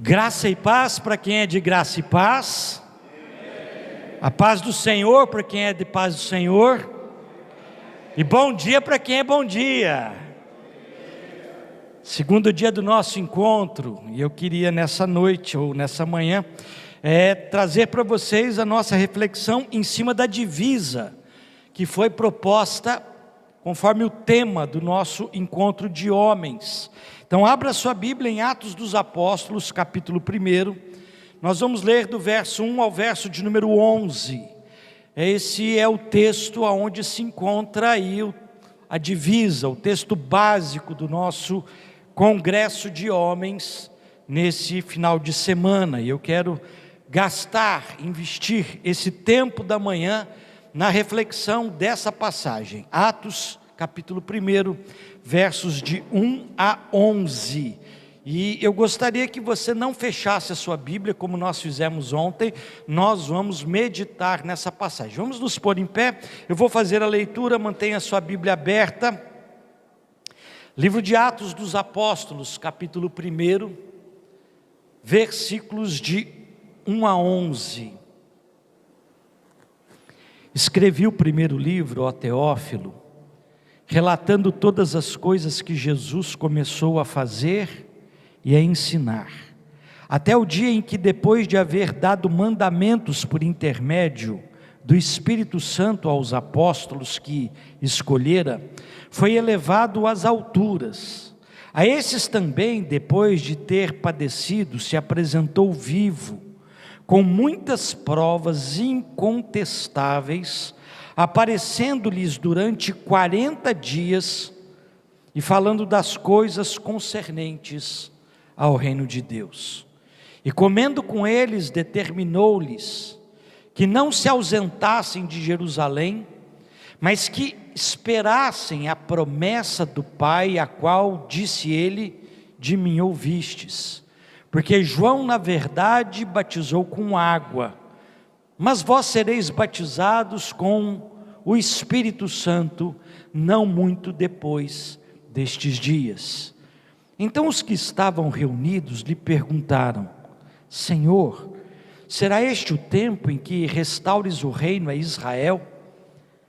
Graça e paz para quem é de graça e paz. A paz do Senhor para quem é de paz do Senhor. E bom dia para quem é bom dia. Segundo dia do nosso encontro, e eu queria nessa noite ou nessa manhã trazer para vocês a nossa reflexão em cima da divisa que foi proposta conforme o tema do nosso encontro de homens. Então abra sua Bíblia em Atos dos Apóstolos, capítulo 1. Nós vamos ler do verso 1 ao verso de número 11. Esse é o texto onde se encontra aí a divisa, o texto básico do nosso congresso de homens nesse final de semana. E eu quero investir esse tempo da manhã na reflexão dessa passagem. Atos capítulo 1, versos de 1 a 11. E eu gostaria que você não fechasse a sua Bíblia, como nós fizemos ontem. Nós vamos meditar nessa passagem. Vamos nos pôr em pé. Eu vou fazer a leitura, mantenha a sua Bíblia aberta. Livro de Atos dos Apóstolos, capítulo 1, versículos de 1 a 11. Escrevi o primeiro livro, ó Teófilo, relatando todas as coisas que Jesus começou a fazer e a ensinar, até o dia em que, depois de haver dado mandamentos por intermédio do Espírito Santo aos apóstolos que escolhera, foi elevado às alturas. A esses também, depois de ter padecido, se apresentou vivo, com muitas provas incontestáveis, aparecendo-lhes durante 40 dias e falando das coisas concernentes ao reino de Deus. E comendo com eles, determinou-lhes que não se ausentassem de Jerusalém, mas que esperassem a promessa do Pai, a qual disse ele: de mim ouvistes. Porque João, na verdade, batizou com água, mas vós sereis batizados com o Espírito Santo, não muito depois destes dias. Então os que estavam reunidos lhe perguntaram: Senhor, será este o tempo em que restaures o reino a Israel?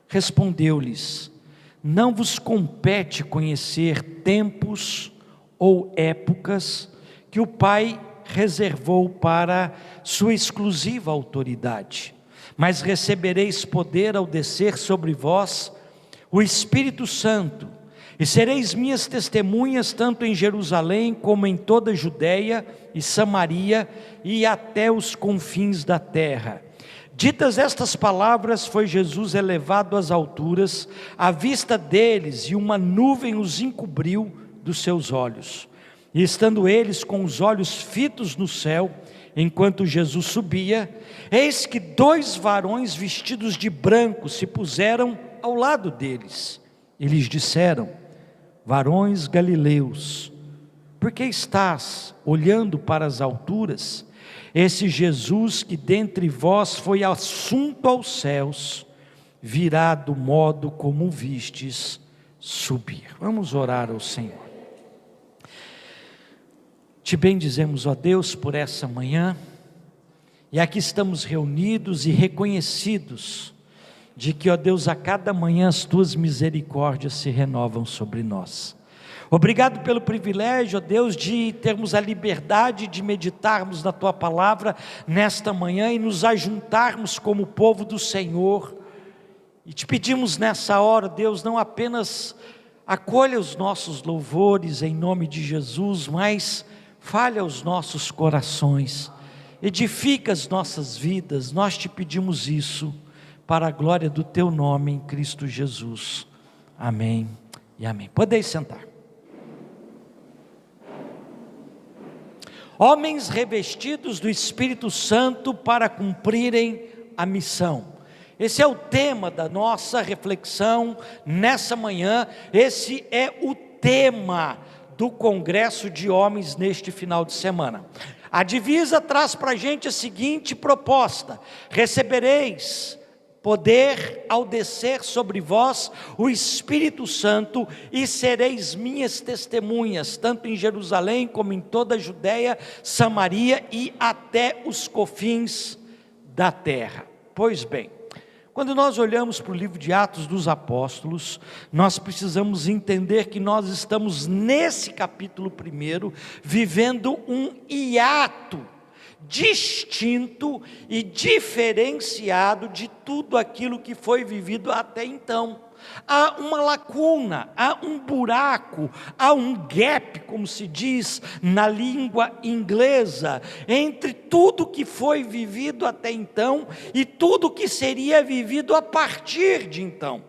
Respondeu-lhes: não vos compete conhecer tempos ou épocas que o Pai reservou para sua exclusiva autoridade, mas recebereis poder ao descer sobre vós o Espírito Santo, e sereis minhas testemunhas tanto em Jerusalém como em toda a Judeia e Samaria e até os confins da terra. Ditas estas palavras, foi Jesus elevado às alturas, à vista deles, e uma nuvem os encobriu dos seus olhos. E estando eles com os olhos fitos no céu, enquanto Jesus subia, eis que 2 varões vestidos de branco se puseram ao lado deles. E lhes disseram: varões galileus, por que estás olhando para as alturas? Esse Jesus que dentre vós foi assunto aos céus, virá do modo como vistes subir. Vamos orar ao Senhor. Te bendizemos, ó Deus, por essa manhã, e aqui estamos reunidos e reconhecidos de que, ó Deus, a cada manhã as tuas misericórdias se renovam sobre nós. Obrigado pelo privilégio, ó Deus, de termos a liberdade de meditarmos na tua palavra nesta manhã e nos ajuntarmos como povo do Senhor. E te pedimos nessa hora, Deus, não apenas acolha os nossos louvores em nome de Jesus, mas fale aos nossos corações, edifica as nossas vidas. Nós te pedimos isso para a glória do teu nome em Cristo Jesus. Amém e amém. Podeis sentar. Homens revestidos do Espírito Santo para cumprirem a missão. Esse é o tema da nossa reflexão nessa manhã. Esse é o tema do congresso de homens neste final de semana. A divisa traz para a gente a seguinte proposta: recebereis poder ao descer sobre vós o Espírito Santo, e sereis minhas testemunhas, tanto em Jerusalém como em toda a Judéia, Samaria e até os confins da terra. Pois bem, quando nós olhamos para o livro de Atos dos Apóstolos, nós precisamos entender que nós estamos nesse capítulo 1, vivendo um hiato distinto e diferenciado de tudo aquilo que foi vivido até então. Há uma lacuna, há um buraco, há um gap, como se diz na língua inglesa, entre tudo que foi vivido até então e tudo que seria vivido a partir de então.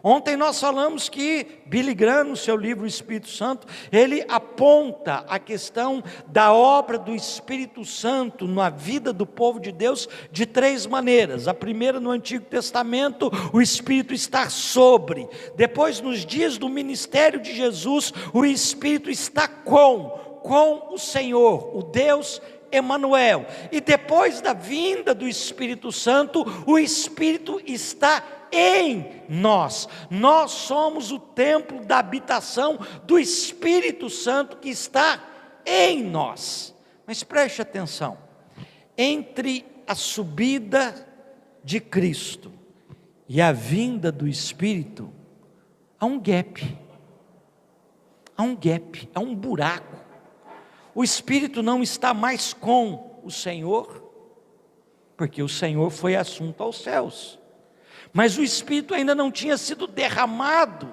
Ontem nós falamos que Billy Graham, no seu livro Espírito Santo, ele aponta a questão da obra do Espírito Santo na vida do povo de Deus de 3 maneiras. A primeira, no Antigo Testamento, o Espírito está sobre. Depois, nos dias do ministério de Jesus, o Espírito está com o Senhor, o Deus Emanuel. E depois da vinda do Espírito Santo, o Espírito está em nós. Nós somos o templo da habitação do Espírito Santo que está em nós. Mas preste atenção, entre a subida de Cristo e a vinda do Espírito, há um gap, há um buraco. O Espírito não está mais com o Senhor, porque o Senhor foi assunto aos céus. Mas o Espírito ainda não tinha sido derramado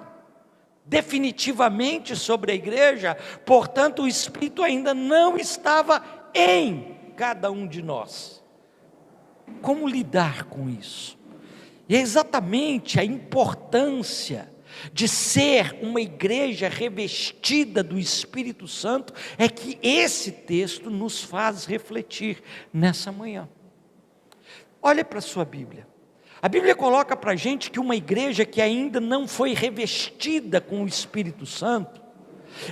definitivamente sobre a igreja, portanto o Espírito ainda não estava em cada um de nós. Como lidar com isso? E é exatamente a importância de ser uma igreja revestida do Espírito Santo, é que esse texto nos faz refletir nessa manhã. Olha para a sua Bíblia. A Bíblia coloca para a gente que uma igreja que ainda não foi revestida com o Espírito Santo,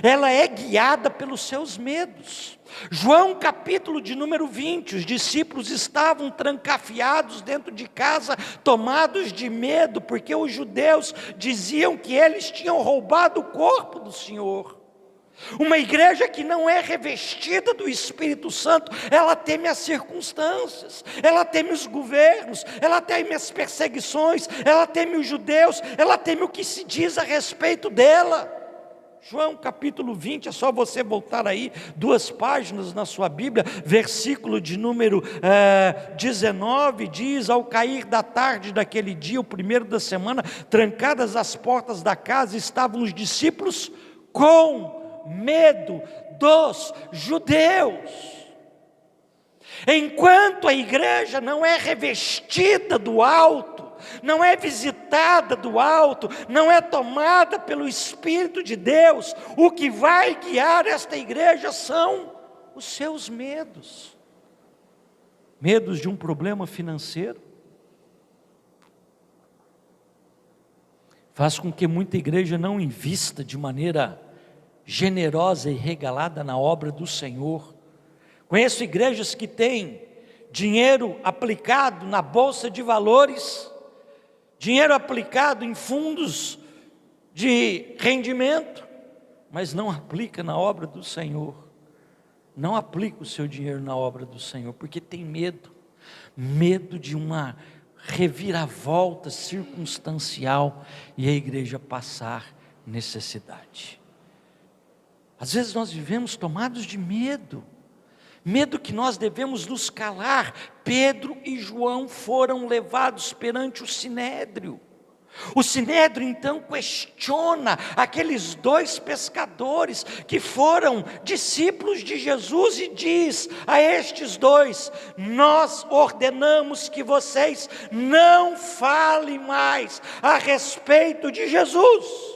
ela é guiada pelos seus medos. João capítulo de número 20, os discípulos estavam trancafiados dentro de casa, tomados de medo, porque os judeus diziam que eles tinham roubado o corpo do Senhor. Uma igreja que não é revestida do Espírito Santo, ela teme as circunstâncias, ela teme os governos, ela teme as perseguições, ela teme os judeus, ela teme o que se diz a respeito dela. João capítulo 20, é só você voltar aí 2 páginas na sua Bíblia, versículo de número 19, diz: ao cair da tarde daquele dia, o primeiro da semana, trancadas as portas da casa, estavam os discípulos com medo dos judeus. Enquanto a igreja não é revestida do alto, não é visitada do alto, não é tomada pelo Espírito de Deus, o que vai guiar esta igreja são os seus medos. Medos de um problema financeiro, faz com que muita igreja não invista de maneira generosa e regalada na obra do Senhor. Conheço igrejas que têm dinheiro aplicado na bolsa de valores, dinheiro aplicado em fundos de rendimento, mas não aplica na obra do Senhor, não aplica o seu dinheiro na obra do Senhor, porque tem medo de uma reviravolta circunstancial e a igreja passar necessidade. Às vezes nós vivemos tomados de medo que nós devemos nos calar. Pedro e João foram levados perante o Sinédrio. O Sinédrio então questiona aqueles 2 pescadores que foram discípulos de Jesus e diz a estes 2: nós ordenamos que vocês não falem mais a respeito de Jesus.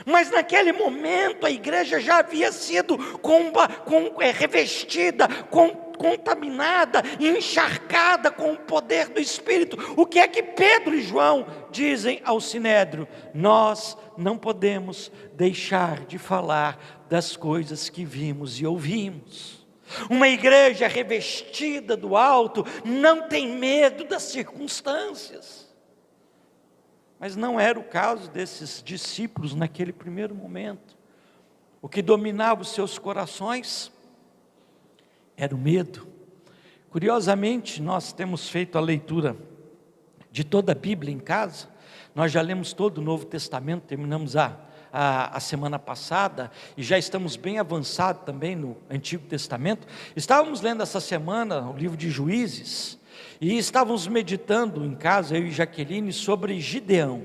Mas naquele momento a igreja já havia sido revestida, contaminada, encharcada com o poder do Espírito. O que é que Pedro e João dizem ao Sinédrio? Nós não podemos deixar de falar das coisas que vimos e ouvimos. Uma igreja revestida do alto não tem medo das circunstâncias. Mas não era o caso desses discípulos naquele primeiro momento. O que dominava os seus corações era o medo. Curiosamente, nós temos feito a leitura de toda a Bíblia em casa. Nós já lemos todo o Novo Testamento, terminamos a semana passada, e já estamos bem avançados também no Antigo Testamento. Estávamos lendo essa semana o livro de Juízes, e estávamos meditando em casa, eu e Jaqueline, sobre Gideão.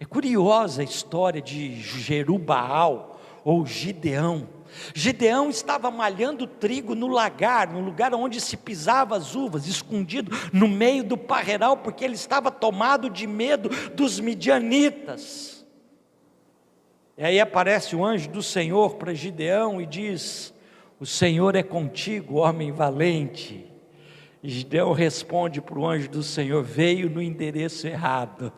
É curiosa a história de Jerubaal, ou Gideão. Gideão estava malhando trigo no lagar, no lugar onde se pisava as uvas, escondido no meio do parreiral, porque ele estava tomado de medo dos midianitas. E aí aparece o anjo do Senhor para Gideão e diz: o Senhor é contigo, homem valente. E Gideão responde para o anjo do Senhor: veio no endereço errado.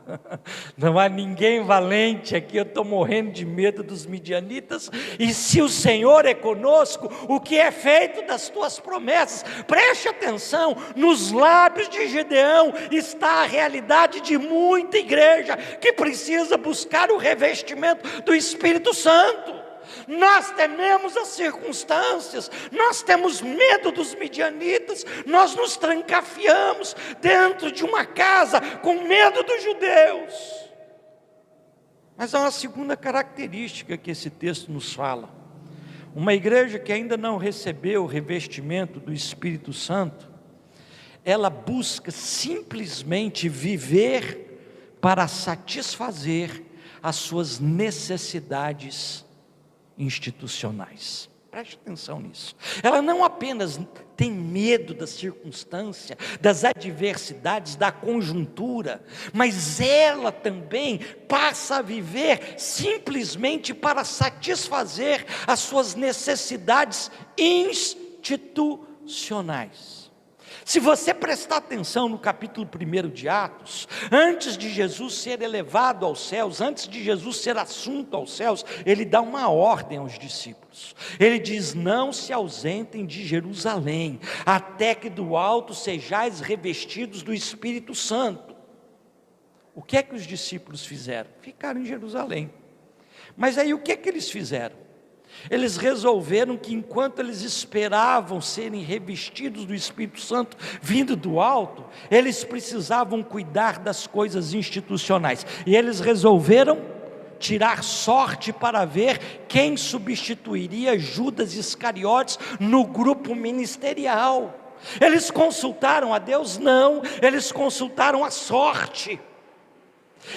Não há ninguém valente aqui, eu estou morrendo de medo dos midianitas. E se o Senhor é conosco, o que é feito das tuas promessas? Preste atenção, nos lábios de Gideão está a realidade de muita igreja que precisa buscar o revestimento do Espírito Santo. Nós tememos as circunstâncias, nós temos medo dos midianitas, nós nos trancafiamos dentro de uma casa com medo dos judeus. Mas há uma segunda característica que esse texto nos fala. Uma igreja que ainda não recebeu o revestimento do Espírito Santo, ela busca simplesmente viver para satisfazer as suas necessidades institucionais. Preste atenção nisso. Ela não apenas tem medo da circunstância, das adversidades, da conjuntura, mas ela também passa a viver simplesmente para satisfazer as suas necessidades institucionais. Se você prestar atenção no capítulo 1 de Atos, antes de Jesus ser elevado aos céus, antes de Jesus ser assunto aos céus, ele dá uma ordem aos discípulos. Ele diz: não se ausentem de Jerusalém, até que do alto sejais revestidos do Espírito Santo. O que é que os discípulos fizeram? Ficaram em Jerusalém. Mas aí o que é que eles fizeram? Eles resolveram que enquanto eles esperavam serem revestidos do Espírito Santo vindo do alto, eles precisavam cuidar das coisas institucionais. E eles resolveram tirar sorte para ver quem substituiria Judas Iscariotes no grupo ministerial. Eles consultaram a Deus? Não, eles consultaram a sorte.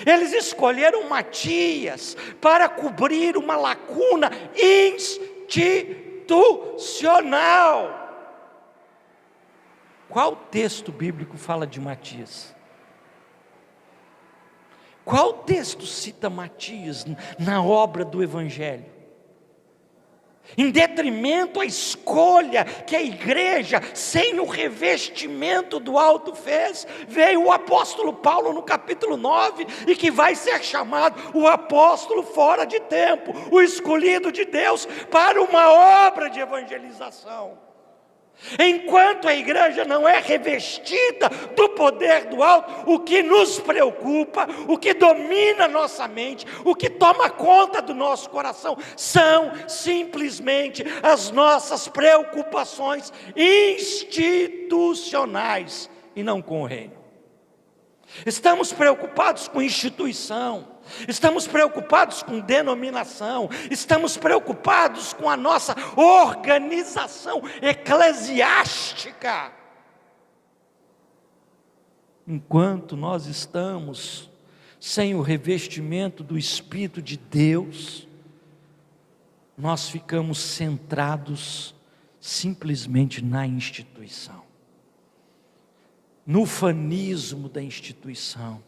Eles escolheram Matias para cobrir uma lacuna institucional. Qual texto bíblico fala de Matias? Qual texto cita Matias na obra do Evangelho? Em detrimento à escolha que a igreja, sem o revestimento do alto fez, veio o apóstolo Paulo no capítulo 9, e que vai ser chamado o apóstolo fora de tempo, o escolhido de Deus para uma obra de evangelização. Enquanto a igreja não é revestida do poder do alto, o que nos preocupa, o que domina nossa mente, o que toma conta do nosso coração, são simplesmente as nossas preocupações institucionais e não com o reino. Estamos preocupados com instituição, estamos preocupados com denominação, estamos preocupados com a nossa organização eclesiástica. Enquanto nós estamos sem o revestimento do Espírito de Deus, nós ficamos centrados simplesmente na instituição, no ufanismo da instituição,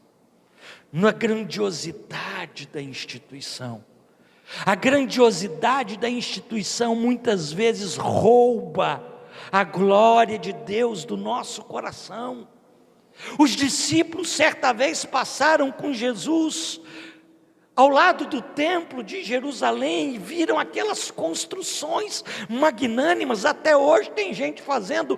na grandiosidade da instituição. A grandiosidade da instituição muitas vezes rouba a glória de Deus do nosso coração. Os discípulos certa vez passaram com Jesus ao lado do templo de Jerusalém, e viram aquelas construções magnânimas. Até hoje tem gente fazendo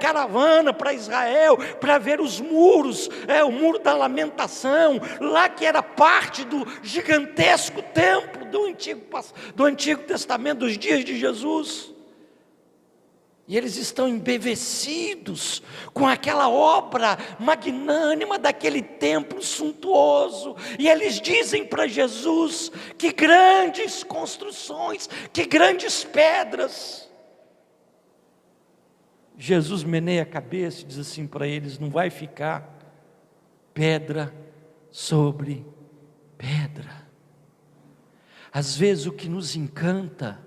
caravana para Israel, para ver os muros, o muro da lamentação, lá que era parte do gigantesco templo do Antigo Testamento, dos dias de Jesus. E eles estão embevecidos com aquela obra magnânima daquele templo suntuoso. E eles dizem para Jesus: que grandes construções, que grandes pedras. Jesus meneia a cabeça e diz assim para eles: não vai ficar pedra sobre pedra. Às vezes o que nos encanta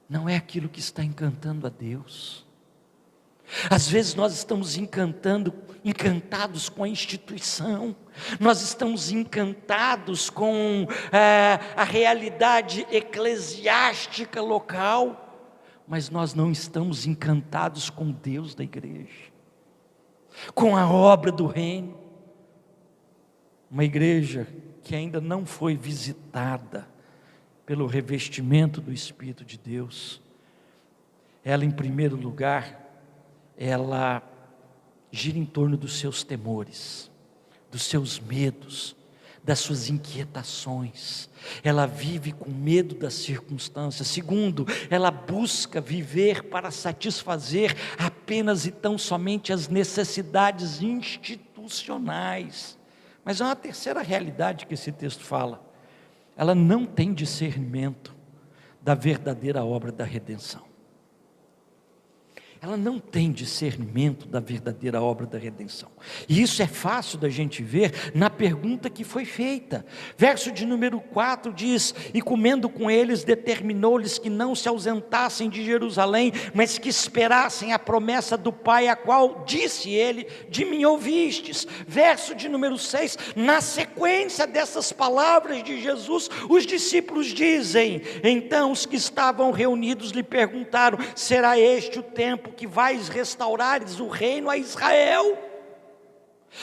não é aquilo que está encantando a Deus. Às vezes nós estamos encantados com a instituição, nós estamos encantados com a realidade eclesiástica local, mas nós não estamos encantados com Deus da igreja, com a obra do reino. Uma igreja que ainda não foi visitada pelo revestimento do Espírito de Deus, ela, em primeiro lugar, ela gira em torno dos seus temores, dos seus medos, das suas inquietações. Ela vive com medo das circunstâncias. Segundo, ela busca viver para satisfazer apenas e tão somente as necessidades institucionais. Mas há uma terceira realidade que esse texto fala: ela não tem discernimento da verdadeira obra da redenção. Ela não tem discernimento da verdadeira obra da redenção. E isso é fácil da gente ver na pergunta que foi feita. Verso de número 4 diz: e comendo com eles, determinou-lhes que não se ausentassem de Jerusalém, mas que esperassem a promessa do Pai, a qual disse ele: de mim ouvistes. Verso de número 6, na sequência dessas palavras de Jesus, os discípulos dizem: então os que estavam reunidos lhe perguntaram: será este o tempo que vais restaurares o reino a Israel?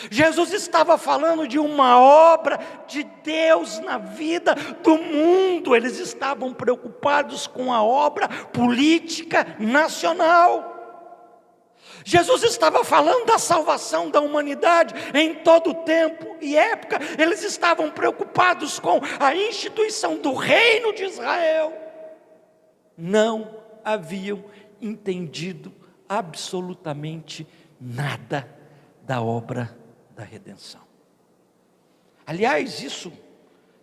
Jesus estava falando de uma obra de Deus na vida do mundo. Eles estavam preocupados com a obra política nacional. Jesus estava falando da salvação da humanidade em todo tempo e época. Eles estavam preocupados com a instituição do reino de Israel. Não haviam entendido absolutamente nada da obra da redenção. Aliás, isso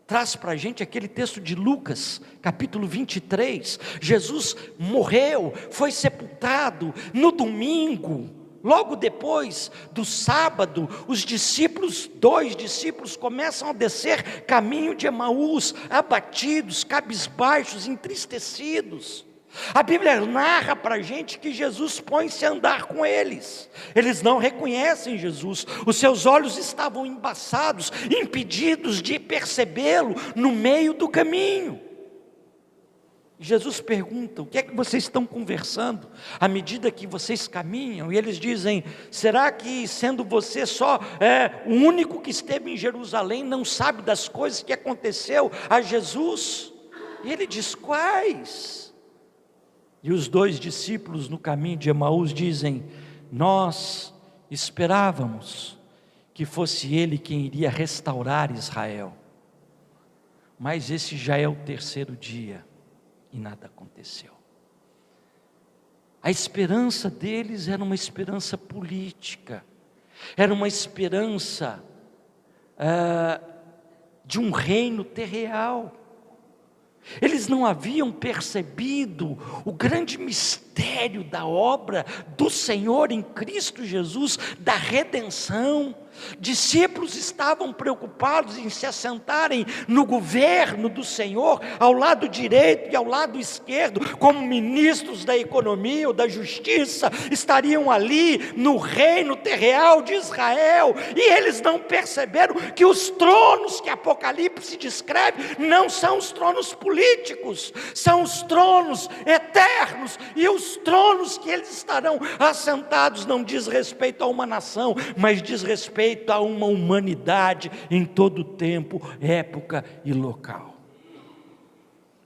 traz para a gente aquele texto de Lucas, capítulo 23, Jesus morreu, foi sepultado no domingo. Logo depois do sábado, dois discípulos começam a descer caminho de Emaús, abatidos, cabisbaixos, entristecidos. A Bíblia narra para a gente que Jesus põe-se a andar com eles. Eles não reconhecem Jesus, os seus olhos estavam embaçados, impedidos de percebê-lo no meio do caminho. Jesus pergunta: o que é que vocês estão conversando à medida que vocês caminham? E eles dizem: será que sendo você só o único que esteve em Jerusalém, não sabe das coisas que aconteceu a Jesus? E ele diz: quais? E os dois discípulos no caminho de Emaús dizem: nós esperávamos que fosse ele quem iria restaurar Israel, mas esse já é o terceiro dia e nada aconteceu. A esperança deles era uma esperança política, era uma esperança de um reino terreal. Eles não haviam percebido o grande mistério da obra do Senhor em Cristo Jesus, da redenção. Discípulos estavam preocupados em se assentarem no governo do Senhor, ao lado direito e ao lado esquerdo, como ministros da economia ou da justiça, estariam ali no reino terreal de Israel, e eles não perceberam que os tronos que Apocalipse descreve não são os tronos políticos, são os tronos eternos, e os tronos que eles estarão assentados não diz respeito a uma nação, mas diz respeito respeito a uma humanidade em todo tempo, época e local.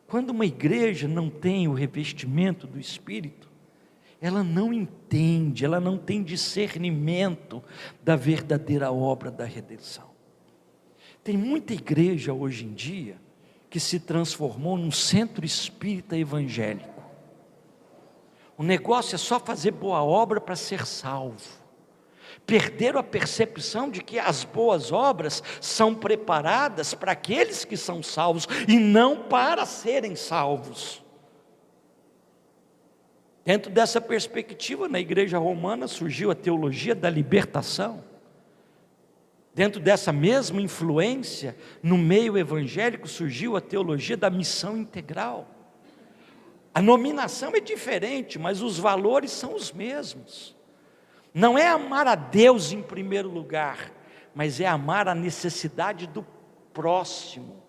Quando uma igreja não tem o revestimento do Espírito, ela não entende, ela não tem discernimento da verdadeira obra da redenção. Tem muita igreja hoje em dia que se transformou num centro espírita evangélico. O negócio é só fazer boa obra para ser salvo. Perderam a percepção de que as boas obras são preparadas para aqueles que são salvos e não para serem salvos. Dentro dessa perspectiva, na igreja romana surgiu a teologia da libertação. Dentro dessa mesma influência, no meio evangélico surgiu a teologia da missão integral. A nominação é diferente, mas os valores são os mesmos. Não é amar a Deus em primeiro lugar, mas é amar a necessidade do próximo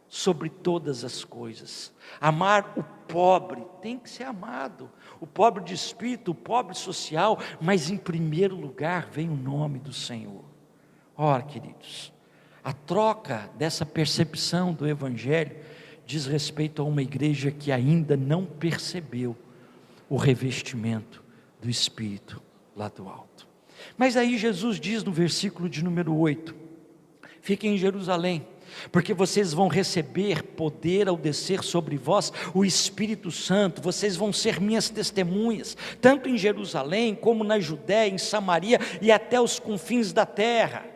sobre todas as coisas. Amar o pobre, tem que ser amado, o pobre de espírito, o pobre social, mas em primeiro lugar vem o nome do Senhor. Ora, queridos, a troca dessa percepção do Evangelho diz respeito a uma igreja que ainda não percebeu o revestimento do Espírito lá do alto. Mas aí Jesus diz no versículo de número 8, fiquem em Jerusalém, porque vocês vão receber poder ao descer sobre vós o Espírito Santo, vocês vão ser minhas testemunhas, tanto em Jerusalém, como na Judéia, em Samaria e até os confins da terra.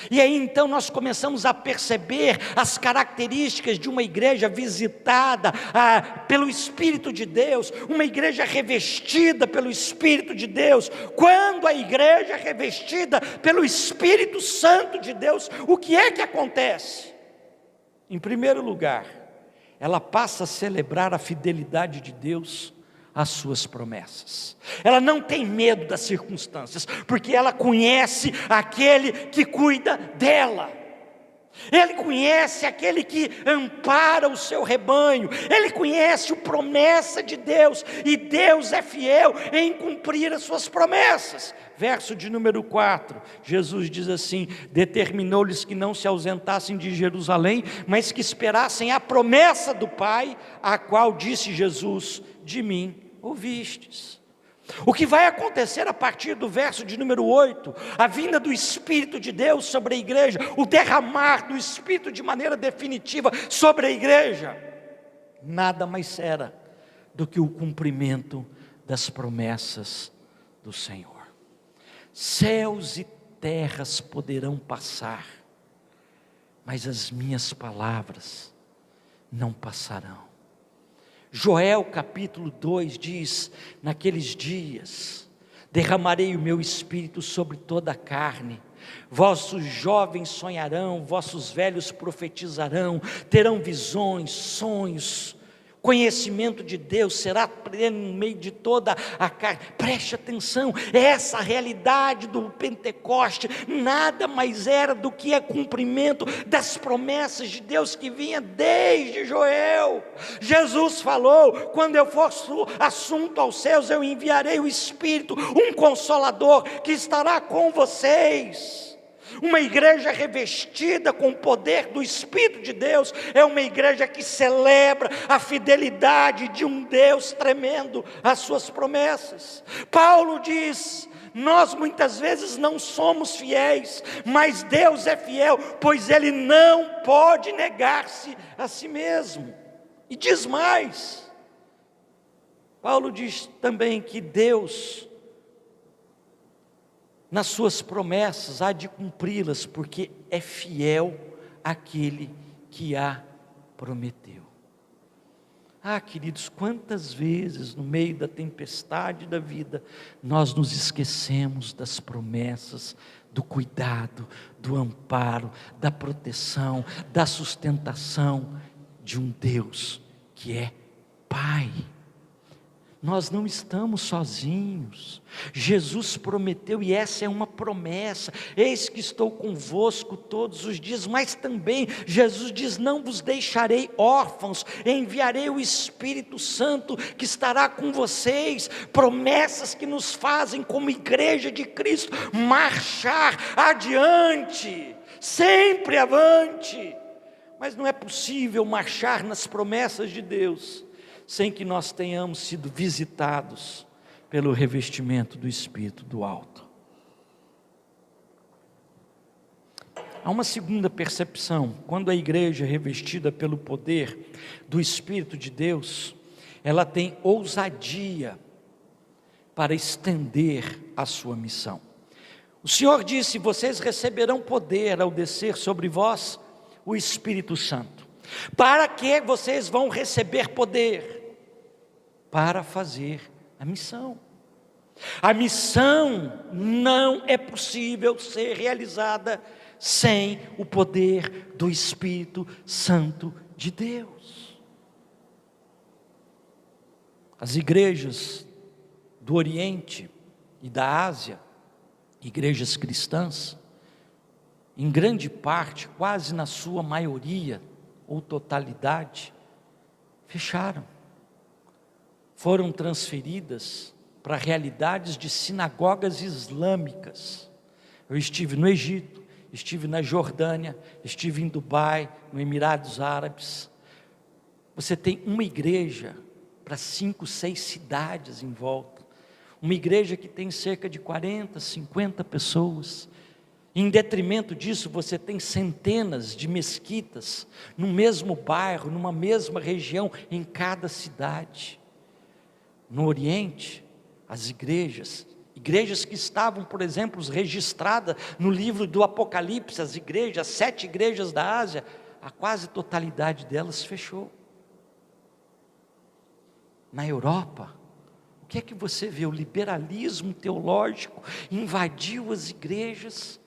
E aí então nós começamos a perceber as características de uma igreja visitada pelo Espírito de Deus, uma igreja revestida pelo Espírito de Deus. Quando a igreja é revestida pelo Espírito Santo de Deus, o que é que acontece? Em primeiro lugar, ela passa a celebrar a fidelidade de Deus às suas promessas. Ela não tem medo das circunstâncias, porque ela conhece aquele que cuida dela. Ele conhece aquele que ampara o seu rebanho. Ele conhece a promessa de Deus, e Deus é fiel em cumprir as suas promessas. Verso de número 4, Jesus diz assim: determinou-lhes que não se ausentassem de Jerusalém, mas que esperassem a promessa do Pai, a qual disse Jesus: de mim ouvistes. O que vai acontecer a partir do verso de número 8, a vinda do Espírito de Deus sobre a igreja, o derramar do Espírito de maneira definitiva sobre a igreja, nada mais era do que o cumprimento das promessas do Senhor. Céus e terras poderão passar, mas as minhas palavras não passarão. Joel capítulo 2 diz: naqueles dias derramarei o meu espírito sobre toda a carne, vossos jovens sonharão, vossos velhos profetizarão, terão visões, sonhos, conhecimento de Deus será pleno no meio de toda a carne. Preste atenção, essa realidade do Pentecoste nada mais era do que a cumprimento das promessas de Deus que vinha desde Joel. Jesus falou: quando eu for assunto aos céus, eu enviarei o Espírito, um Consolador que estará com vocês. Uma igreja revestida com o poder do Espírito de Deus é uma igreja que celebra a fidelidade de um Deus tremendo às suas promessas. Paulo diz: nós muitas vezes não somos fiéis, mas Deus é fiel, pois Ele não pode negar-se a si mesmo. E diz mais, Paulo diz também que Deus, nas suas promessas, há de cumpri-las, porque é fiel aquele que a prometeu. Queridos, quantas vezes no meio da tempestade da vida, nós nos esquecemos das promessas, do cuidado, do amparo, da proteção, da sustentação de um Deus que é Pai. Nós não estamos sozinhos. Jesus prometeu, e essa é uma promessa: eis que estou convosco todos os dias. Mas também Jesus diz: não vos deixarei órfãos, enviarei o Espírito Santo que estará com vocês. Promessas que nos fazem, como igreja de Cristo, marchar adiante, sempre avante. Mas não é possível marchar nas promessas de Deus sem que nós tenhamos sido visitados pelo revestimento do Espírito do alto. Há uma segunda percepção: quando a igreja é revestida pelo poder do Espírito de Deus, ela tem ousadia para estender a sua missão. O Senhor disse: vocês receberão poder ao descer sobre vós o Espírito Santo. Para que vocês vão receber poder? Para fazer a missão. A missão não é possível ser realizada sem o poder do Espírito Santo de Deus. As igrejas do Oriente e da Ásia, igrejas cristãs, em grande parte, quase na sua maioria ou totalidade, fecharam. Foram transferidas para realidades de sinagogas islâmicas. Eu estive no Egito, estive na Jordânia, estive em Dubai, no Emirados Árabes. Você tem uma igreja para 5, 6 cidades em volta. Uma igreja que tem cerca de 40, 50 pessoas. Em detrimento disso, você tem centenas de mesquitas no mesmo bairro, numa mesma região, em cada cidade. No Oriente, as igrejas que estavam, por exemplo, registradas no livro do Apocalipse, as 7 igrejas da Ásia, a quase totalidade delas fechou. Na Europa, o que é que você vê? O liberalismo teológico invadiu as igrejas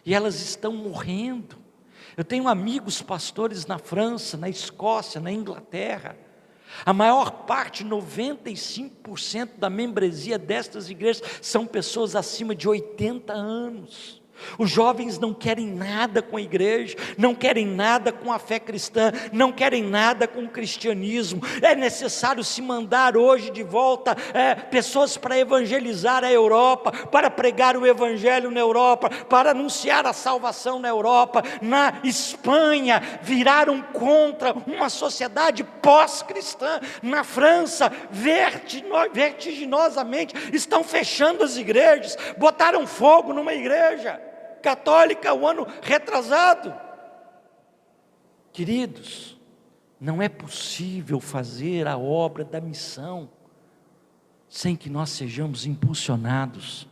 e elas estão morrendo. Eu tenho amigos pastores na França, na Escócia, na Inglaterra. A maior parte, 95% da membresia destas igrejas são pessoas acima de 80 anos. Os jovens não querem nada com a igreja, não querem nada com a fé cristã, não querem nada com o cristianismo. É necessário se mandar hoje de volta pessoas para evangelizar a Europa, para pregar o evangelho na Europa, para anunciar a salvação na Europa. Na Espanha viraram contra uma sociedade pós-cristã. Na França, vertiginosamente estão fechando as igrejas, botaram fogo numa igreja católica o ano retrasado. Queridos, não é possível fazer a obra da missão sem que nós sejamos impulsionados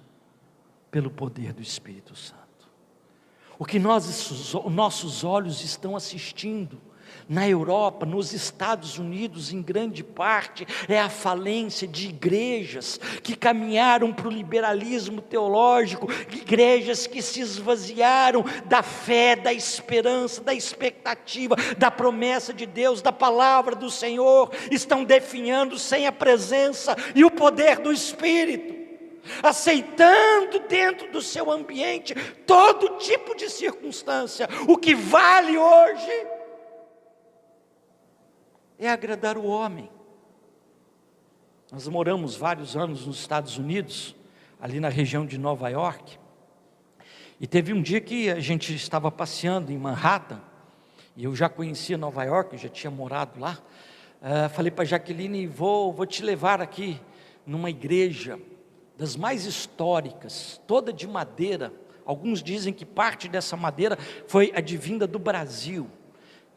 pelo poder do Espírito Santo. O que nossos olhos estão assistindo na Europa, nos Estados Unidos, em grande parte, é a falência de igrejas que caminharam para o liberalismo teológico, igrejas que se esvaziaram da fé, da esperança, da expectativa, da promessa de Deus, da palavra do Senhor, estão definhando sem a presença e o poder do Espírito, aceitando dentro do seu ambiente todo tipo de circunstância. O que vale hoje é agradar o homem. Nós moramos vários anos nos Estados Unidos, ali na região de Nova York, e teve um dia que a gente estava passeando em Manhattan, e eu já conhecia Nova York, eu já tinha morado lá. Falei para Jaqueline: vou te levar aqui numa igreja das mais históricas, toda de madeira. Alguns dizem que parte dessa madeira foi advinda do Brasil.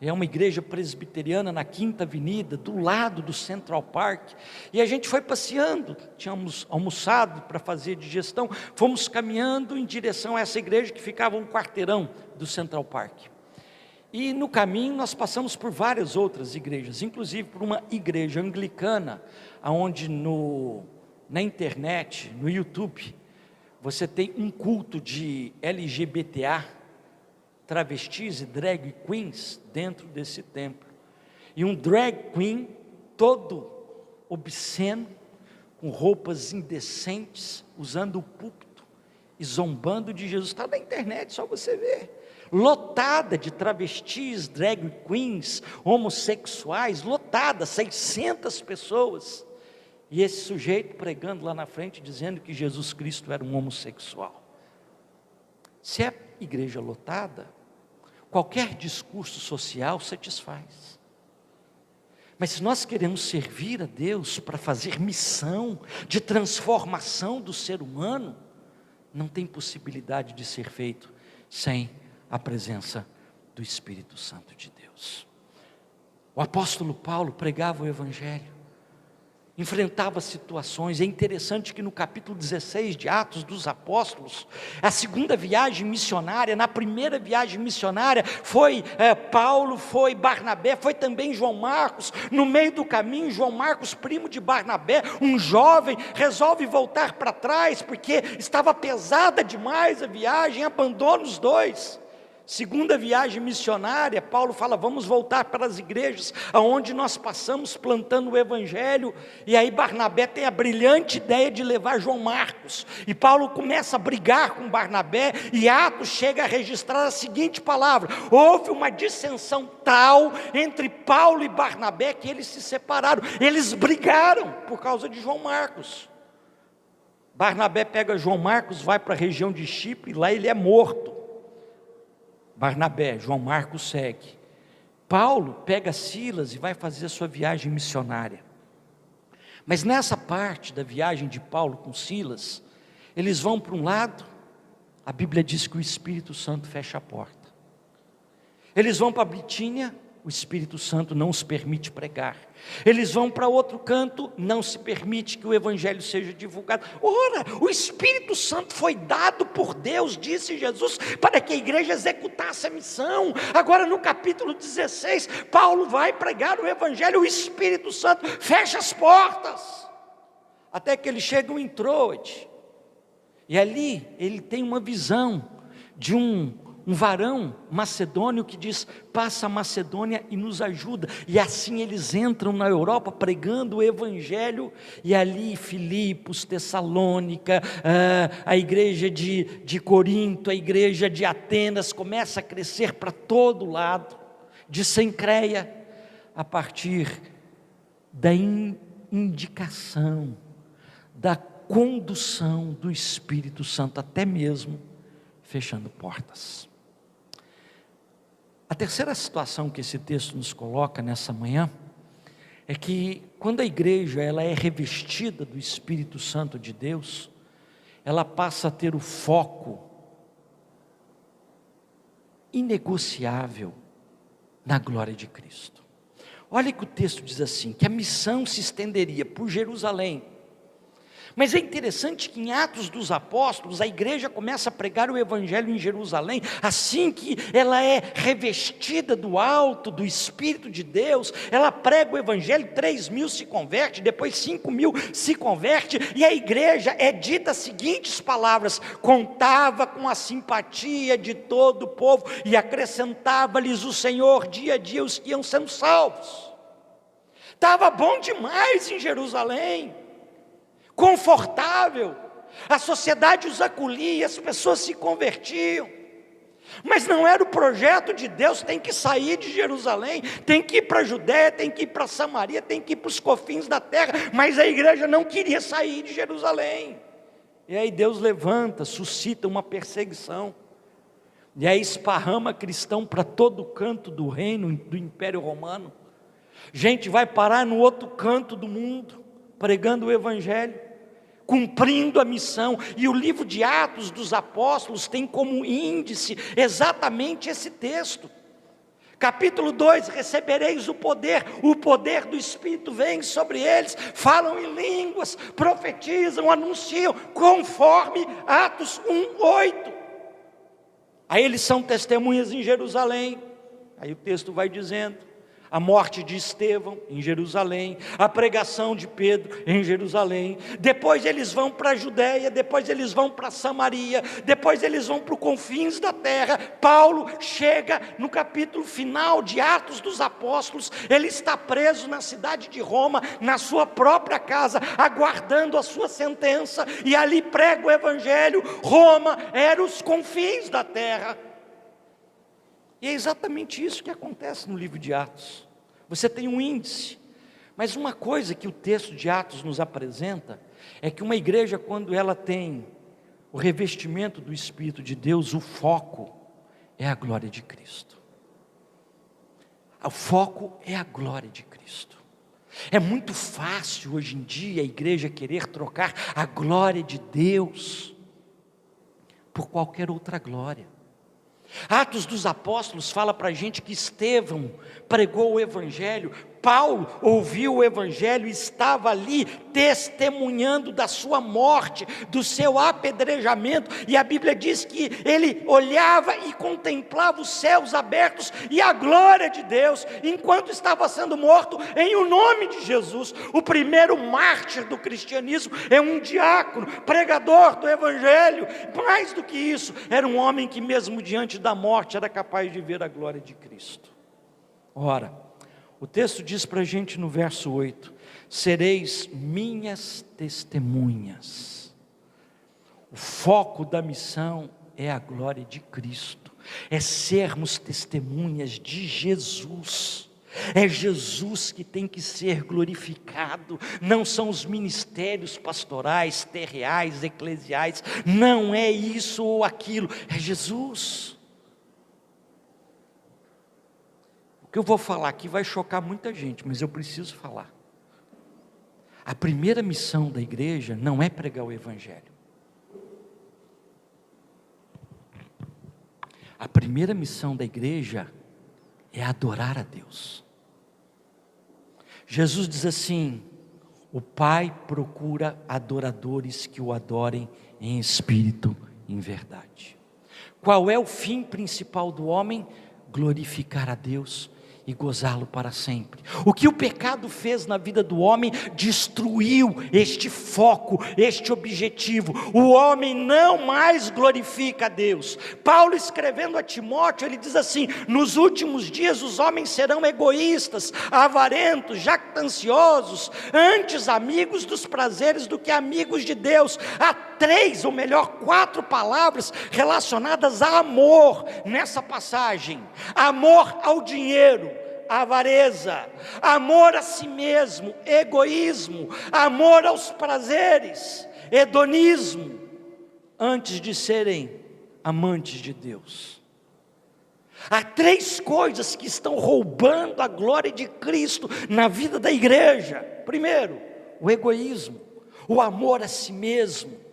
É uma igreja presbiteriana na 5ª Avenida, do lado do Central Park. E a gente foi passeando, tínhamos almoçado para fazer digestão, fomos caminhando em direção a essa igreja que ficava um quarteirão do Central Park. E no caminho nós passamos por várias outras igrejas, inclusive por uma igreja anglicana, onde na internet, no YouTube, você tem um culto de LGBTA, travestis e drag queens dentro desse templo, e um drag queen todo obsceno, com roupas indecentes, usando o púlpito e zombando de Jesus. Está na internet, só você ver. Lotada de travestis, drag queens, homossexuais, lotada, 600 pessoas. E esse sujeito pregando lá na frente, dizendo que Jesus Cristo era um homossexual. Se é igreja lotada, qualquer discurso social satisfaz. Mas se nós queremos servir a Deus para fazer missão de transformação do ser humano, não tem possibilidade de ser feito sem a presença do Espírito Santo de Deus. O apóstolo Paulo pregava o Evangelho, enfrentava situações. É interessante que no capítulo 16 de Atos dos Apóstolos, a segunda viagem missionária, na primeira viagem missionária, foi Paulo, foi Barnabé, foi também João Marcos. No meio do caminho, João Marcos, primo de Barnabé, um jovem, resolve voltar para trás, porque estava pesada demais a viagem, abandona os dois. Segunda viagem missionária, Paulo fala, vamos voltar para as igrejas aonde nós passamos plantando o Evangelho. E aí Barnabé tem a brilhante ideia de levar João Marcos, e Paulo começa a brigar com Barnabé, e Atos chega a registrar a seguinte palavra: houve uma dissensão tal entre Paulo e Barnabé, que eles se separaram, eles brigaram por causa de João Marcos. Barnabé pega João Marcos, vai para a região de Chipre, e lá ele é morto. Barnabé, João Marcos segue. Paulo pega Silas e vai fazer a sua viagem missionária. Mas nessa parte da viagem de Paulo com Silas, eles vão para um lado, a Bíblia diz que o Espírito Santo fecha a porta. Eles vão para Bitínia, o Espírito Santo não os permite pregar. Eles vão para outro canto, não se permite que o Evangelho seja divulgado. Ora, o Espírito Santo foi dado por Deus, disse Jesus, para que a igreja executasse a missão. Agora no capítulo 16, Paulo vai pregar o Evangelho, o Espírito Santo fecha as portas, até que ele chega em Troade, e ali ele tem uma visão de um varão macedônio que diz, passa a Macedônia e nos ajuda. E assim eles entram na Europa pregando o Evangelho, e ali Filipos, Tessalônica, a igreja de Corinto, a igreja de Atenas começa a crescer para todo lado, de Cencreia, a partir da indicação, da condução do Espírito Santo, até mesmo fechando portas. A terceira situação que esse texto nos coloca nessa manhã é que quando a igreja ela é revestida do Espírito Santo de Deus, ela passa a ter o foco inegociável na glória de Cristo. Olha que o texto diz assim, que a missão se estenderia por Jerusalém. Mas é interessante que em Atos dos Apóstolos, a igreja começa a pregar o Evangelho em Jerusalém, assim que ela é revestida do alto, do Espírito de Deus, ela prega o Evangelho, 3.000 se converte, depois 5.000 se converte, e a igreja é dita as seguintes palavras, contava com a simpatia de todo o povo, e acrescentava-lhes o Senhor dia a dia os que iam sendo salvos. Estava bom demais em Jerusalém, confortável, a sociedade os acolhia, as pessoas se convertiam, mas não era o projeto de Deus. Tem que sair de Jerusalém, tem que ir para a Judéia, tem que ir para Samaria, tem que ir para os confins da terra, mas a igreja não queria sair de Jerusalém, e aí Deus levanta, suscita uma perseguição, e aí esparrama cristão para todo canto do reino, do Império Romano, gente vai parar no outro canto do mundo, pregando o Evangelho, cumprindo a missão. E o livro de Atos dos Apóstolos tem como índice exatamente esse texto. Capítulo 2, recebereis o poder do Espírito vem sobre eles, falam em línguas, profetizam, anunciam, conforme Atos 1:8. Aí eles são testemunhas em Jerusalém, aí o texto vai dizendo, A morte de Estevão em Jerusalém, a pregação de Pedro em Jerusalém, depois eles vão para a Judéia, depois eles vão para Samaria, depois eles vão para os confins da terra. Paulo chega no capítulo final de Atos dos Apóstolos, ele está preso na cidade de Roma, na sua própria casa, aguardando a sua sentença, e ali prega o evangelho. Roma era os confins da terra. E é exatamente isso que acontece no livro de Atos. Você tem um índice, mas uma coisa que o texto de Atos nos apresenta, é que uma igreja, quando ela tem o revestimento do Espírito de Deus, o foco é a glória de Cristo. O foco é a glória de Cristo. É muito fácil hoje em dia a igreja querer trocar a glória de Deus por qualquer outra glória. Atos dos Apóstolos fala para a gente que Estevão pregou o evangelho, Paulo ouviu o evangelho e estava ali testemunhando da sua morte, do seu apedrejamento, e a Bíblia diz que ele olhava e contemplava os céus abertos e a glória de Deus, enquanto estava sendo morto em o nome de Jesus. O primeiro mártir do cristianismo é um diácono, pregador do evangelho. Mais do que isso, era um homem que mesmo diante da morte era capaz de ver a glória de Cristo. Ora, o texto diz para a gente no verso 8: sereis minhas testemunhas. O foco da missão é a glória de Cristo, é sermos testemunhas de Jesus. É Jesus que tem que ser glorificado, não são os ministérios pastorais, terreais, eclesiais, não é isso ou aquilo, é Jesus. O que eu vou falar aqui vai chocar muita gente, mas eu preciso falar. A primeira missão da igreja não é pregar o evangelho. A primeira missão da igreja é adorar a Deus. Jesus diz assim: o Pai procura adoradores que o adorem em espírito e em verdade. Qual é o fim principal do homem? Glorificar a Deus e gozá-lo para sempre. O que o pecado fez na vida do homem, destruiu este foco, este objetivo. O homem não mais glorifica a Deus. Paulo, escrevendo a Timóteo, ele diz assim: nos últimos dias os homens serão egoístas, avarentos, jactanciosos, antes amigos dos prazeres do que amigos de Deus. Há 3, ou melhor 4 palavras relacionadas a amor nessa passagem: amor ao dinheiro, avareza; amor a si mesmo, egoísmo; amor aos prazeres, hedonismo, antes de serem amantes de Deus. Há 3 coisas que estão roubando a glória de Cristo na vida da igreja. Primeiro, o egoísmo, o amor a si mesmo.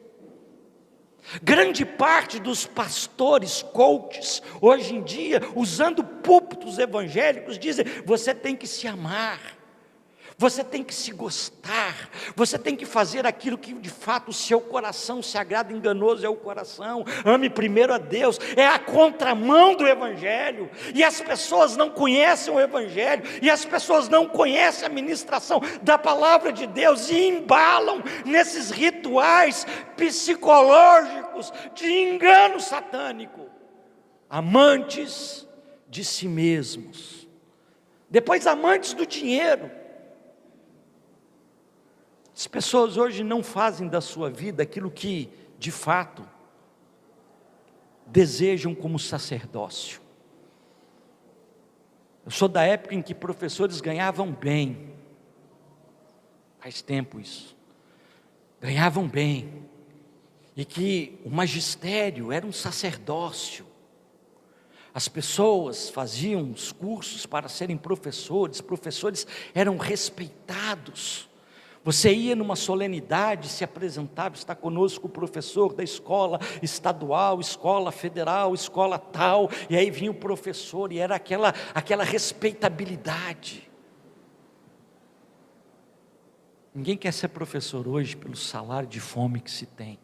Grande parte dos pastores, coaches, hoje em dia, usando púlpitos evangélicos, dizem: você tem que se amar, você tem que se gostar, você tem que fazer aquilo que de fato o seu coração se agrada. Enganoso é o coração, ame primeiro a Deus. É a contramão do evangelho, e as pessoas não conhecem o evangelho, e as pessoas não conhecem a ministração da palavra de Deus, e embalam nesses rituais psicológicos de engano satânico, amantes de si mesmos, depois amantes do dinheiro. As pessoas hoje não fazem da sua vida aquilo que, de fato, desejam como sacerdócio. Eu sou da época em que professores ganhavam bem. Faz tempo isso. Ganhavam bem. E que o magistério era um sacerdócio. As pessoas faziam os cursos para serem professores. Professores eram respeitados. Você ia numa solenidade, se apresentava: está conosco o professor da escola estadual, escola federal, escola tal, e aí vinha o professor, e era aquela respeitabilidade. Ninguém quer ser professor hoje pelo salário de fome que se tem.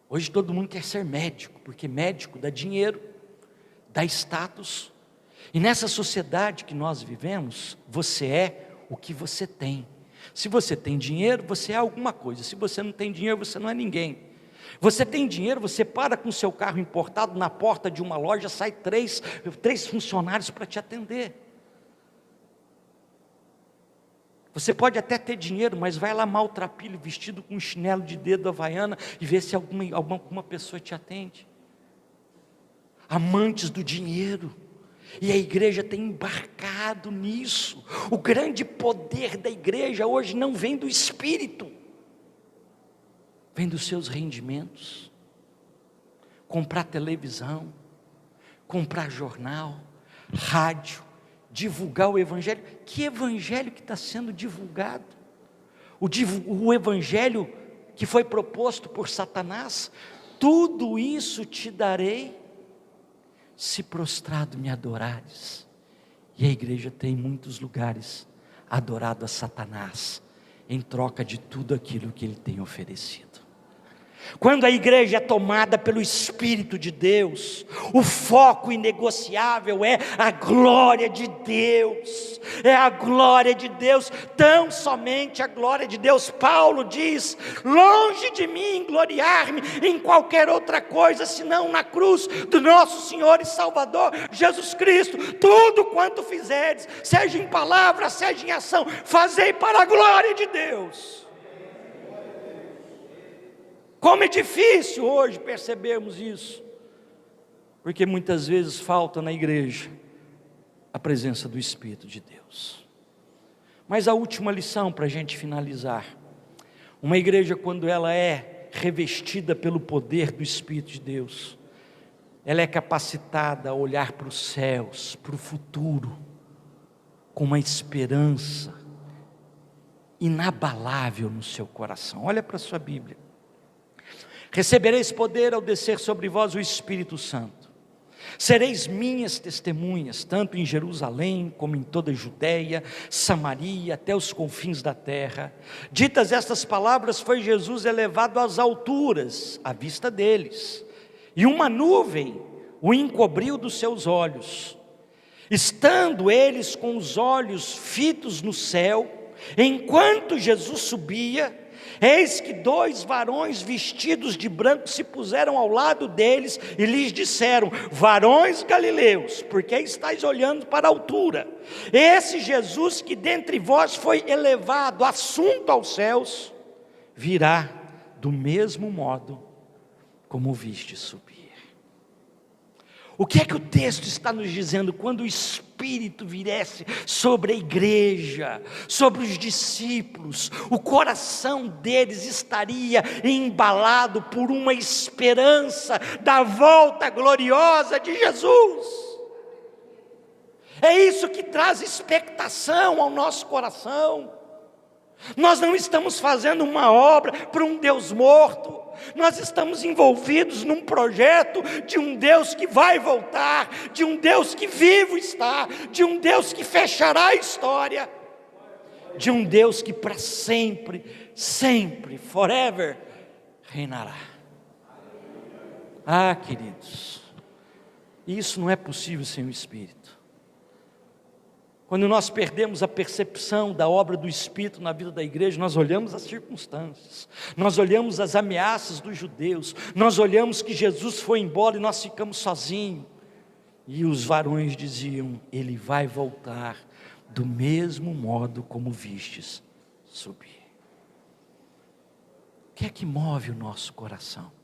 Hoje todo mundo quer ser médico, porque médico dá dinheiro, dá status, E nessa sociedade que nós vivemos, você é o que você tem. Se você tem dinheiro, você é alguma coisa. Se você não tem dinheiro, você não é ninguém. Você tem dinheiro, você para com o seu carro importado na porta de uma loja, sai três funcionários para te atender. Você pode até ter dinheiro, mas vai lá maltrapilho, vestido com um chinelo de dedo havaiana, e vê se alguma pessoa te atende. Amantes do dinheiro. E a igreja tem embarcado nisso. O grande poder da igreja hoje não vem do Espírito, vem dos seus rendimentos. Comprar televisão, comprar jornal, rádio, divulgar o evangelho. Que evangelho que está sendo divulgado? O evangelho que foi proposto por Satanás. Tudo isso te darei, se prostrado me adorares. E a igreja tem em muitos lugares adorado a Satanás, em troca de tudo aquilo que ele tem oferecido. Quando a igreja é tomada pelo Espírito de Deus, o foco inegociável é a glória de Deus, é a glória de Deus, tão somente a glória de Deus. Paulo diz: longe de mim gloriar-me em qualquer outra coisa, senão na cruz do nosso Senhor e Salvador Jesus Cristo. Tudo quanto fizeres, seja em palavra, seja em ação, fazei para a glória de Deus. Como é difícil hoje percebermos isso, porque muitas vezes falta na igreja a presença do Espírito de Deus. Mas a última lição para a gente finalizar: uma igreja, quando ela é revestida pelo poder do Espírito de Deus, ela é capacitada a olhar para os céus, para o futuro, com uma esperança inabalável no seu coração. Olha para a sua Bíblia. Recebereis poder ao descer sobre vós o Espírito Santo. Sereis minhas testemunhas, tanto em Jerusalém, como em toda a Judeia, Samaria, até os confins da terra. Ditas estas palavras, foi Jesus elevado às alturas, à vista deles, e uma nuvem o encobriu dos seus olhos. Estando eles com os olhos fitos no céu, enquanto Jesus subia, eis que 2 varões vestidos de branco se puseram ao lado deles e lhes disseram: varões galileus, por que estáis olhando para a altura? Esse Jesus que dentre vós foi elevado, assunto aos céus, virá do mesmo modo como o viste subir. O que é que o texto está nos dizendo? Quando o Espírito viesse sobre a igreja, sobre os discípulos, o coração deles estaria embalado por uma esperança da volta gloriosa de Jesus. É isso que traz expectação ao nosso coração. Nós não estamos fazendo uma obra para um Deus morto. Nós estamos envolvidos num projeto de um Deus que vai voltar, de um Deus que vivo está, de um Deus que fechará a história, de um Deus que para sempre, sempre, forever, reinará. Ah, queridos, isso não é possível sem o Espírito. Quando nós perdemos a percepção da obra do Espírito na vida da igreja, nós olhamos as circunstâncias, nós olhamos as ameaças dos judeus, nós olhamos que Jesus foi embora e nós ficamos sozinhos. E os varões diziam: ele vai voltar do mesmo modo como vistes subir. O que é que move o nosso coração?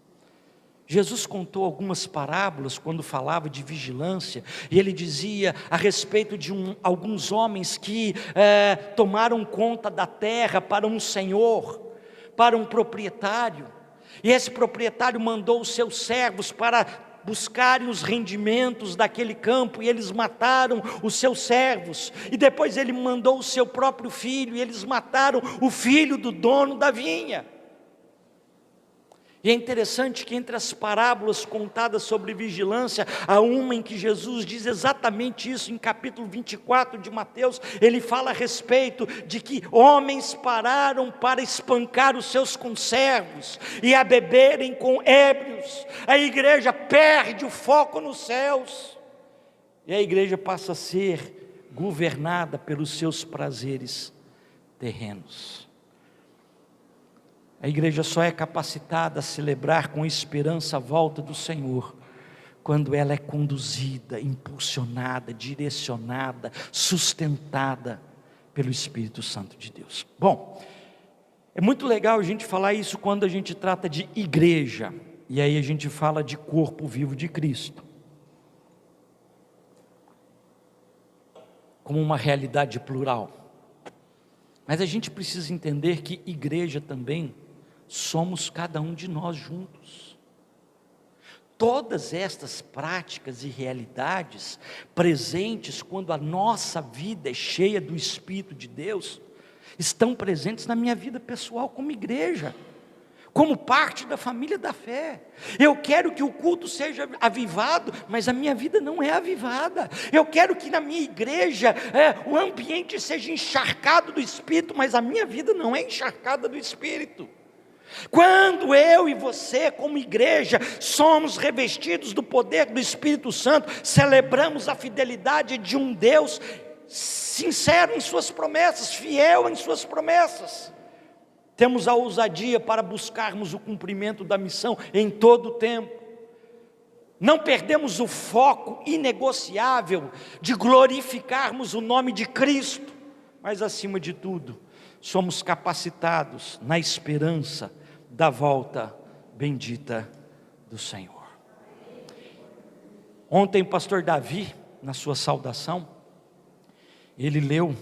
Jesus contou algumas parábolas quando falava de vigilância, e ele dizia a respeito de alguns homens que tomaram conta da terra para um senhor, para um proprietário, e esse proprietário mandou os seus servos para buscarem os rendimentos daquele campo, e eles mataram os seus servos, e depois ele mandou o seu próprio filho, e eles mataram o filho do dono da vinha. E é interessante que entre as parábolas contadas sobre vigilância, há uma em que Jesus diz exatamente isso, em capítulo 24 de Mateus. Ele fala a respeito de que homens pararam para espancar os seus conservos e a beberem com ébrios. A igreja perde o foco nos céus. e a igreja passa a ser governada pelos seus prazeres terrenos. A igreja só é capacitada a celebrar com esperança a volta do Senhor quando ela é conduzida, impulsionada, direcionada, sustentada pelo Espírito Santo de Deus. Bom, é muito legal a gente falar isso quando a gente trata de igreja, e aí a gente fala de corpo vivo de Cristo, como uma realidade plural. Mas a gente precisa entender que igreja também somos cada um de nós juntos. Todas estas práticas e realidades presentes quando a nossa vida é cheia do Espírito de Deus, estão presentes na minha vida pessoal como igreja, como parte da família da fé. Eu quero que o culto seja avivado, mas a minha vida não é avivada. Eu quero que na minha igreja o ambiente seja encharcado do Espírito, mas a minha vida não é encharcada do Espírito. Quando eu e você, como igreja, somos revestidos do poder do Espírito Santo, celebramos a fidelidade de um Deus sincero em suas promessas, fiel em suas promessas. Temos a ousadia para buscarmos o cumprimento da missão em todo o tempo. Não perdemos o foco inegociável de glorificarmos o nome de Cristo, mas acima de tudo, somos capacitados na esperança da volta bendita do Senhor. Ontem o pastor Davi, na sua saudação, ele leu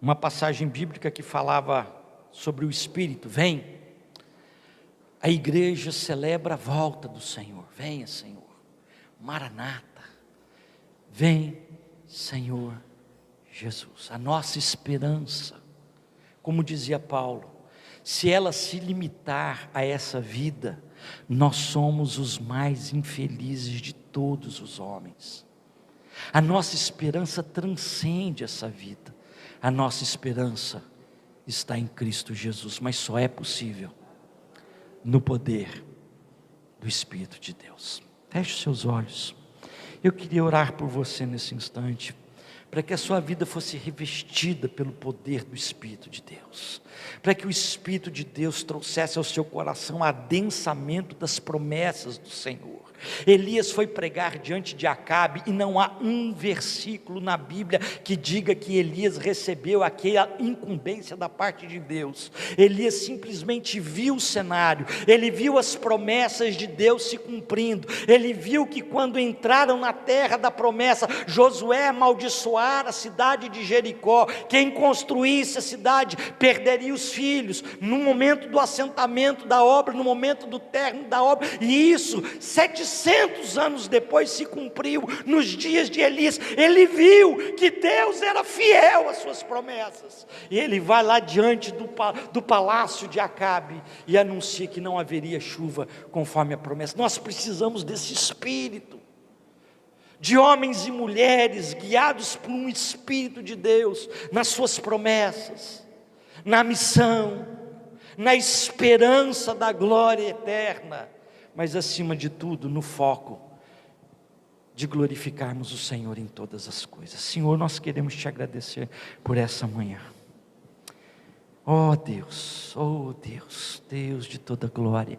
uma passagem bíblica que falava sobre o Espírito. Vem, a igreja celebra a volta do Senhor. Venha, Senhor, Maranata, vem, Senhor Jesus. A nossa esperança, como dizia Paulo, se ela se limitar a essa vida, nós somos os mais infelizes de todos os homens. A nossa esperança transcende essa vida. A nossa esperança está em Cristo Jesus, mas só é possível no poder do Espírito de Deus. Feche os seus olhos. Eu queria orar por você nesse instante, para que a sua vida fosse revestida pelo poder do Espírito de Deus, para que o Espírito de Deus trouxesse ao seu coração adensamento das promessas do Senhor. Elias foi pregar diante de Acabe, e não há um versículo na Bíblia que diga que Elias recebeu aquela incumbência da parte de Deus. Elias simplesmente viu o cenário, ele viu as promessas de Deus se cumprindo, ele viu que quando entraram na terra da promessa, Josué amaldiçoara a cidade de Jericó, quem construísse a cidade perderia os filhos, no momento do assentamento da obra, no momento do término da obra, e isso 700 anos depois se cumpriu, nos dias de Elias. Ele viu que Deus era fiel às suas promessas, e ele vai lá diante do palácio de Acabe, e anuncia que não haveria chuva conforme a promessa. Nós precisamos desse espírito, de homens e mulheres guiados por um Espírito de Deus, nas suas promessas, na missão, na esperança da glória eterna, mas acima de tudo no foco de glorificarmos o Senhor em todas as coisas. Senhor, nós queremos te agradecer por essa manhã. Oh Deus, Deus de toda glória,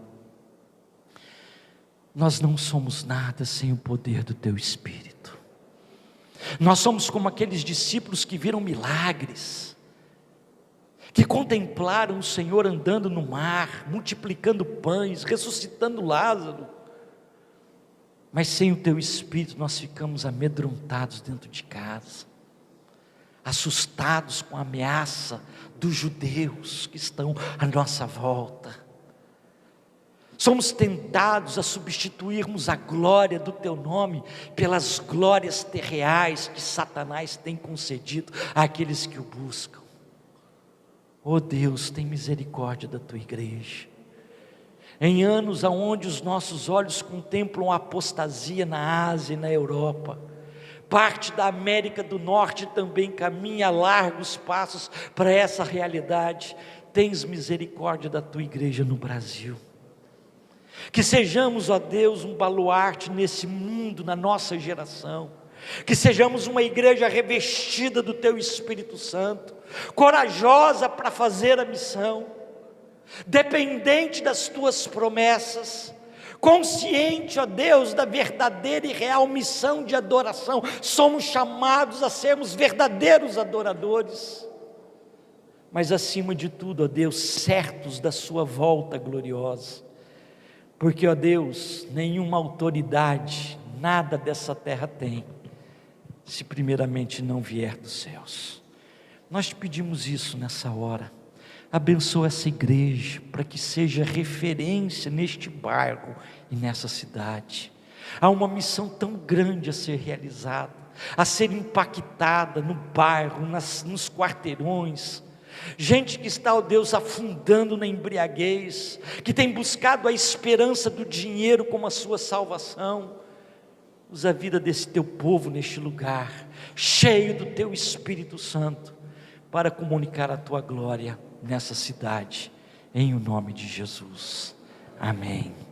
nós não somos nada sem o poder do teu Espírito. Nós somos como aqueles discípulos que viram milagres, que contemplaram o Senhor andando no mar, multiplicando pães, ressuscitando Lázaro, mas sem o teu Espírito nós ficamos amedrontados dentro de casa, assustados com a ameaça dos judeus que estão à nossa volta. Somos tentados a substituirmos a glória do teu nome pelas glórias terreais que Satanás tem concedido àqueles que o buscam. Oh Deus, tem misericórdia da tua igreja. Em anos onde os nossos olhos contemplam a apostasia na Ásia e na Europa, parte da América do Norte também caminha a largos passos para essa realidade. Tens misericórdia da tua igreja no Brasil. Que sejamos, ó Deus, um baluarte nesse mundo, na nossa geração, que sejamos uma igreja revestida do Teu Espírito Santo, corajosa para fazer a missão, dependente das Tuas promessas, consciente, ó Deus, da verdadeira e real missão de adoração. Somos chamados a sermos verdadeiros adoradores, mas acima de tudo, ó Deus, certos da sua volta gloriosa, porque, ó Deus, nenhuma autoridade, nada dessa terra tem, se primeiramente não vier dos céus. Nós te pedimos isso nessa hora. Abençoa essa igreja, para que seja referência neste bairro e nessa cidade. Há uma missão tão grande a ser realizada, a ser impactada no bairro, nos quarteirões. Gente que está, ó Deus, afundando na embriaguez, que tem buscado a esperança do dinheiro como a sua salvação. Usa a vida desse teu povo neste lugar, cheio do teu Espírito Santo, para comunicar a tua glória nessa cidade, em o nome de Jesus. Amém.